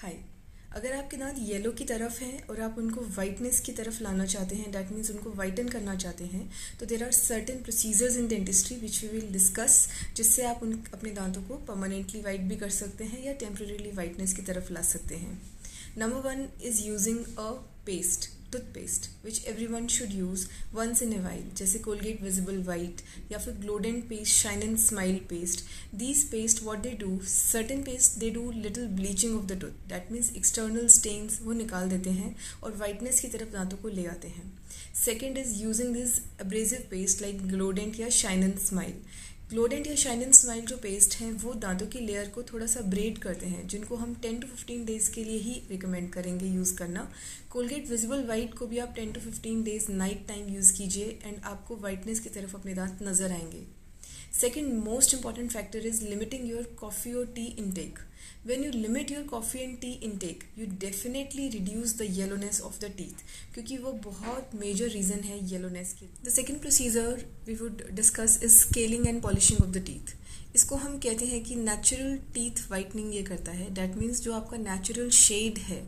हाय। अगर आपके दांत येलो की तरफ हैं और आप उनको वाइटनेस की तरफ लाना चाहते हैं, दैट मीन्स उनको वाइटन करना चाहते हैं, तो there are certain procedures in dentistry which we will discuss, जिससे आप अपने दांतों को परमानेंटली वाइट भी कर सकते हैं या टेम्परेरीली वाइटनेस की तरफ ला सकते हैं। Number 1 is using a paste, toothpaste which everyone should use once in a while, जैसे कोलगेट विजिबल वाइट या फिर Glodent paste, shine and smile paste. These paste what they do, certain paste they do little bleaching of the tooth, that means external stains वो निकाल देते हैं और whiteness की तरफ दांतों को ले आते हैं। Second is using this abrasive paste like Glodent या शाइन एंड स्माइल। ग्लोडेंट या शाइन एंड स्माइल जो पेस्ट हैं वो दांतों की लेयर को थोड़ा सा ब्रेड करते हैं, जिनको हम 10 to 15 डेज़ के लिए ही रिकमेंड करेंगे यूज़ करना। कोलगेट विजिबल वाइट को भी आप 10 to 15 days night time use कीजिए एंड आपको वाइटनेस की तरफ अपने दांत नज़र आएंगे। Second most important factor is limiting your coffee or tea intake. When you limit your coffee and tea intake, you definitely reduce the yellowness of the teeth, क्योंकि वो बहुत major reason है yellowness की। The second procedure we would discuss is scaling and polishing of the teeth. इसको हम कहते हैं कि नेचुरल टीथ वाइटनिंग ये करता है, डैट मीन्स जो आपका नेचुरल शेड है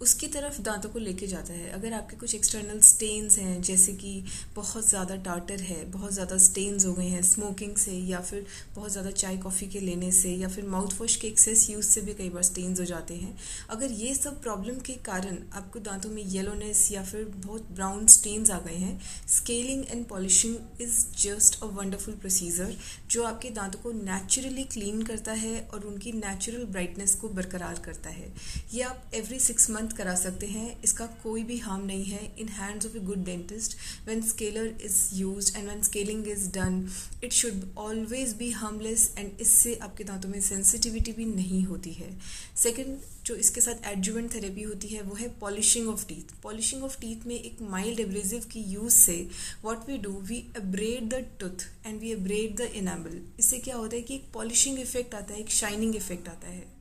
उसकी तरफ दांतों को लेके जाता है। अगर आपके कुछ एक्सटर्नल स्टेन्स हैं, जैसे कि बहुत ज़्यादा टार्टर है, बहुत ज़्यादा स्टेन्स हो गए हैं स्मोकिंग से, या फिर बहुत ज़्यादा चाय कॉफ़ी के लेने से, या फिर माउथ वॉश के एक्सेस यूज़ से भी कई बार स्टेन्स हो जाते हैं। अगर ये सब प्रॉब्लम के कारण आपको दांतों में येलोनेस या फिर बहुत ब्राउन स्टेन्स आ गए हैं, scaling and polishing is just a wonderful procedure जो आपके दांतों को नेचुरली क्लीन करता है और उनकी नेचुरल ब्राइटनेस को बरकरार करता है। ये आप एवरी 6 मंथ करा सकते हैं, इसका कोई भी हार्म नहीं है। In hands of a good dentist when scalar is used and when scaling is done, it should always be harmless and इससे आपके दांतों में सेंसिटिविटी भी नहीं होती है। सेकेंड जो इसके साथ एडजुवेंट थेरेपी होती है वो है polishing of teeth. Polishing of teeth में एक माइल्ड एब्रेसिव की यूज से what we do, we abrade the tooth and we abrade the enamel. इससे क्या होता है कि एक पॉलिशिंग इफेक्ट आता है, एक शाइनिंग इफेक्ट आता है।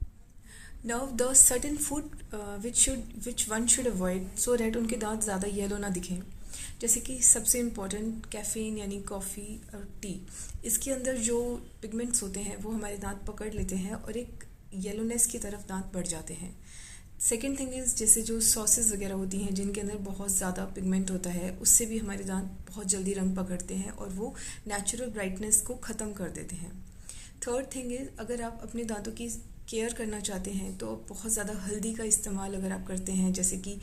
Now the certain food which one should avoid so that उनके दांत ज़्यादा येलो ना दिखें, जैसे कि सबसे इम्पॉर्टेंट कैफ़ीन यानी कॉफ़ी और टी। इसके अंदर जो पिगमेंट्स होते हैं वो हमारे दांत पकड़ लेते हैं और एक येलोनेस की तरफ दांत बढ़ जाते हैं। सेकेंड थिंग इज़ जैसे जो सॉसेस वगैरह होती हैं जिनके अंदर बहुत ज़्यादा पिगमेंट होता है, उससे भी हमारे दांत बहुत जल्दी रंग पकड़ते हैं और वो नेचुरल ब्राइटनेस को ख़त्म कर देते हैं। थर्ड थिंग इज़ अगर आप अपने दांतों की केयर करना चाहते हैं तो बहुत ज़्यादा हल्दी का इस्तेमाल अगर आप करते हैं, जैसे कि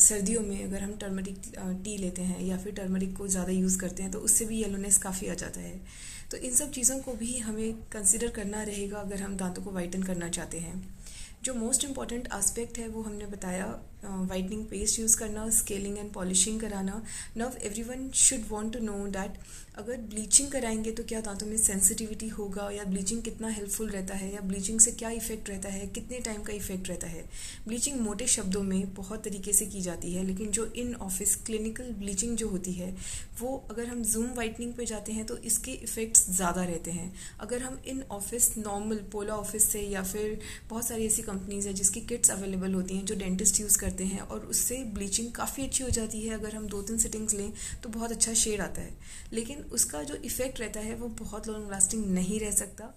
सर्दियों में अगर हम टर्मरिक टी लेते हैं या फिर टर्मरिक को ज़्यादा यूज़ करते हैं तो उससे भी येलोनेस काफ़ी आ जाता है। तो इन सब चीज़ों को भी हमें कंसिडर करना रहेगा अगर हम दांतों को वाइटन करना चाहते हैं। जो मोस्ट इम्पॉर्टेंट आस्पेक्ट है वो हमने बताया, वाइटनिंग पेस्ट यूज़ करना, स्केलिंग एंड पॉलिशिंग कराना। Now everyone should want to know that अगर ब्लीचिंग कराएंगे तो क्या दांतों में सेंसिटिविटी होगा, या ब्लीचिंग कितना हेल्पफुल रहता है, या ब्लीचिंग से क्या इफेक्ट रहता है, कितने टाइम का इफेक्ट रहता है। ब्लीचिंग मोटे शब्दों में बहुत तरीके से की जाती है, लेकिन जो इन ऑफिस क्लिनिकल ब्लीचिंग जो होती है वो अगर हम जूम वाइटनिंग पे जाते हैं तो इसके इफ़ेक्ट्स ज़्यादा रहते हैं। अगर हम in office normal Pola office से, या फिर बहुत सारी ऐसी कंपनीज है जिसकी किट्स अवेलेबल होती हैं जो डेंटिस्ट यूज़ करते हैं और उससे ब्लीचिंग काफ़ी अच्छी हो जाती है। अगर हम 2-3 सिटिंग्स लें तो बहुत अच्छा शेड आता है, लेकिन उसका जो इफ़ेक्ट रहता है वो बहुत लॉन्ग लास्टिंग नहीं रह सकता।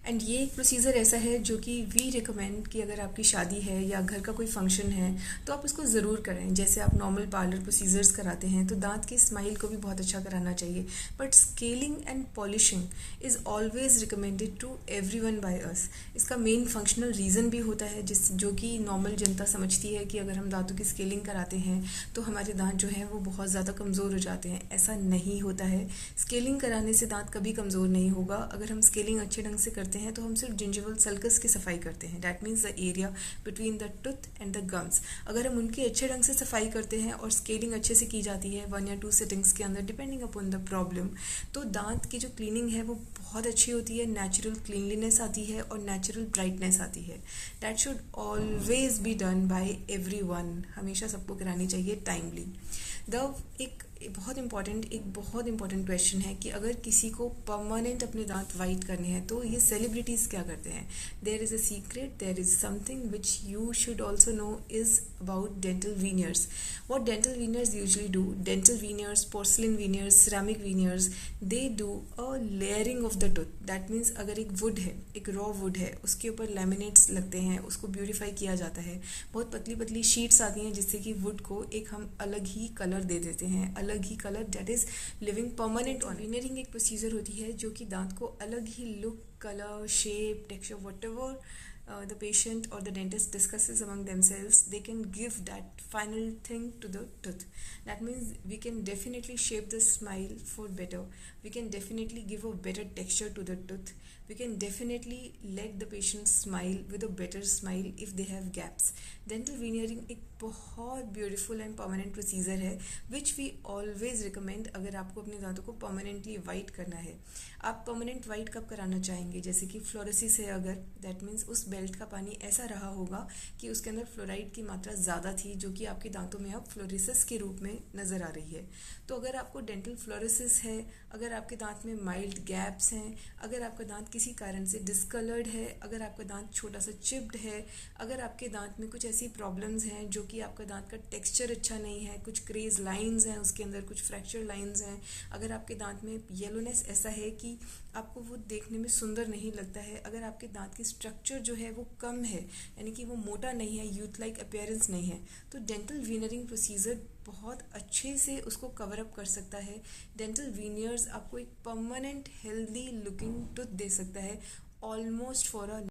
एंड ये एक प्रोसीजर ऐसा है जो कि वी रिकमेंड कि अगर आपकी शादी है या घर का कोई फंक्शन है तो आप उसको ज़रूर करें। जैसे आप नॉर्मल पार्लर प्रोसीजर्स कराते हैं तो दांत की स्माइल को भी बहुत अच्छा कराना चाहिए, but scaling and polishing is always recommended to everyone by us. इसका मेन फंक्शनल रीज़न भी होता है जो कि नॉर्मल जनता समझती है कि अगर हम दांतों की स्केलिंग कराते हैं तो हमारे दांत जो हैं वो बहुत ज़्यादा कमज़ोर हो जाते हैं। ऐसा नहीं होता है। स्केलिंग कराने से दांत कभी कमज़ोर नहीं होगा। अगर हम स्केलिंग अच्छे ढंग से करते हैं तो हम सिर्फ जिंजिवल सल्कस की सफाई करते हैं, that means the area between the tooth and the gums. अगर हम उनकी अच्छे ढंग से सफाई करते हैं और स्केलिंग अच्छे से की जाती है 1 या 2 सिटिंग्स के अंदर डिपेंडिंग अपॉन द प्रॉब्लम, तो दांत की जो क्लीनिंग है वो बहुत अच्छी होती है, नेचुरल क्लीनलीनेस आती है और नेचुरल ब्राइटनेस आती है। That should always be done by everyone. हमेशा सबको करानी चाहिए टाइमली। एक एक बहुत इंपॉर्टेंट क्वेश्चन है कि अगर किसी को परमानेंट अपने दांत वाइट करने हैं तो ये सेलिब्रिटीज़ क्या करते हैं. There is a secret, there is something which you should also know is about dental veneers. What dental veneers usually do, dental veneers, porcelain veneers, ceramic veneers, they do a layering of the tooth. That means अगर एक would है, एक raw would है, उसके ऊपर laminates लगते हैं, उसको ब्यूटिफाई किया जाता है. बहुत पतली पतली शीट्स आती हैं जिससे कि वुड को एक हम अलग ही कलर दे देते हैं, अलग ही colour that is living permanent on. Veneering एक प्रोसीजर होती है जो कि दांत को अलग ही look, colour, shape, texture, whatever the patient or the dentist discusses among themselves, they can give that final thing to the tooth. That means we can definitely shape the smile for better, we can definitely give a better texture to the tooth, we can definitely let the patient smile with a better smile if they have gaps. Dental veneering एक बहुत beautiful and permanent procedure है which we always recommend अगर आपको अपने दांतों को permanently white करना है. आप परमानेंट वाइट कब कराना चाहेंगे, जैसे कि फ्लोरोसिस है अगर, दैट मीन्स उस बेल्ट का पानी ऐसा रहा होगा कि उसके अंदर फ्लोराइड की मात्रा ज़्यादा थी जो कि आपके दांतों में अब फ्लोरोसिस के रूप में नज़र आ रही है. तो अगर आपको डेंटल फ्लोरोसिस है, अगर आपके दांत में माइल्ड गैप्स हैं, अगर आपका दांत किसी कारण से डिसकलर्ड है, अगर आपका दांत छोटा सा चिप्ड है, अगर आपके दांत में कुछ ऐसी प्रॉब्लम्स हैं जो कि आपका दांत का टेक्सचर अच्छा नहीं है, कुछ क्रेज लाइंस हैं उसके अंदर, कुछ फ्रैक्चर लाइंस हैं, अगर आपके दांत में येलोनेस ऐसा है कि आपको वो देखने में सुंदर नहीं लगता है, अगर आपके दांत की स्ट्रक्चर जो है वो कम है, यानी कि वो मोटा नहीं है, यूथ लाइक अपीयरेंस नहीं है, तो डेंटल वीनरिंग प्रोसीजर बहुत अच्छे से उसको कवर अप कर सकता है. डेंटल वीनियर्स आपको एक परमानेंट हेल्दी लुकिंग टूथ दे सकता है ऑलमोस्ट फॉर अ